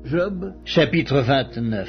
Job, chapitre 29.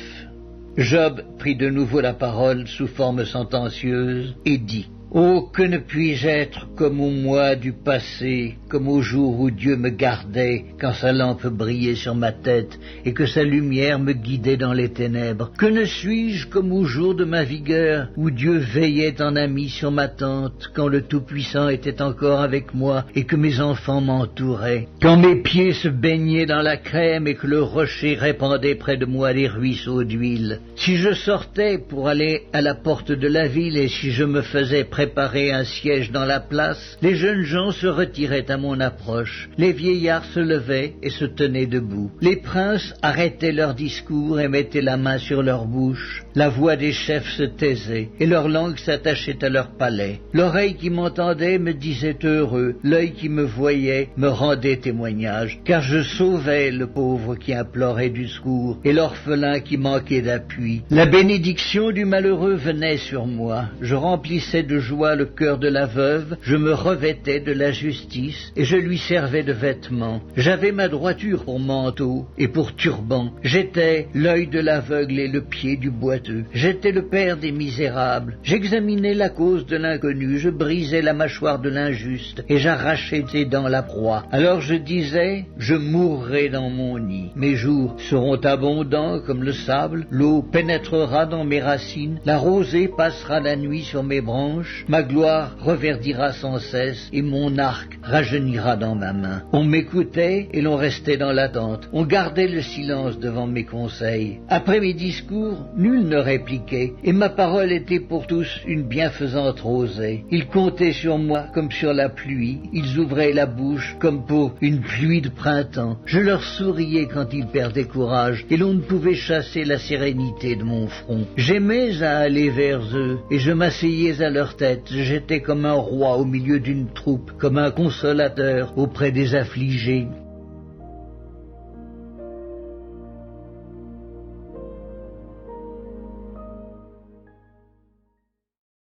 Job prit de nouveau la parole sous forme sentencieuse et dit: Oh, que ne puis-je être comme au mois du passé, comme au jour où Dieu me gardait, quand sa lampe brillait sur ma tête, et que sa lumière me guidait dans les ténèbres. Que ne suis-je comme au jour de ma vigueur, où Dieu veillait en ami sur ma tente, quand le Tout-Puissant était encore avec moi, et que mes enfants m'entouraient. Quand mes pieds se baignaient dans la crème, et que le rocher répandait près de moi des ruisseaux d'huile. Si je sortais pour aller à la porte de la ville, et si je me faisais préparer un siège dans la place, les jeunes gens se retiraient à mon approche, les vieillards se levaient et se tenaient debout, les princes arrêtaient leur discours et mettaient la main sur leur bouche, la voix des chefs se taisait et leur langue s'attachait à leur palais, l'oreille qui m'entendait me disait heureux, l'œil qui me voyait me rendait témoignage, car je sauvais le pauvre qui implorait du secours et l'orphelin qui manquait d'appui. La bénédiction du malheureux venait sur moi, je remplissais de joie le cœur de la veuve, je me revêtais de la justice, et je lui servais de vêtements. J'avais ma droiture pour manteau et pour turban. J'étais l'œil de l'aveugle et le pied du boiteux. J'étais le père des misérables. J'examinais la cause de l'inconnu, je brisais la mâchoire de l'injuste, et j'arrachais ses dents la proie. Alors je disais, je mourrai dans mon nid. Mes jours seront abondants comme le sable, l'eau pénétrera dans mes racines, la rosée passera la nuit sur mes branches, ma gloire reverdira sans cesse, et mon arc rajeunira dans ma main. On m'écoutait et l'on restait dans l'attente. On gardait le silence devant mes conseils. Après mes discours, nul ne répliquait, et ma parole était pour tous une bienfaisante rosée. Ils comptaient sur moi comme sur la pluie, ils ouvraient la bouche comme pour une pluie de printemps. Je leur souriais quand ils perdaient courage, et l'on ne pouvait chasser la sérénité de mon front. J'aimais à aller vers eux, et je m'asseyais à leur tête. J'étais comme un roi au milieu d'une troupe, comme un consolateur auprès des affligés.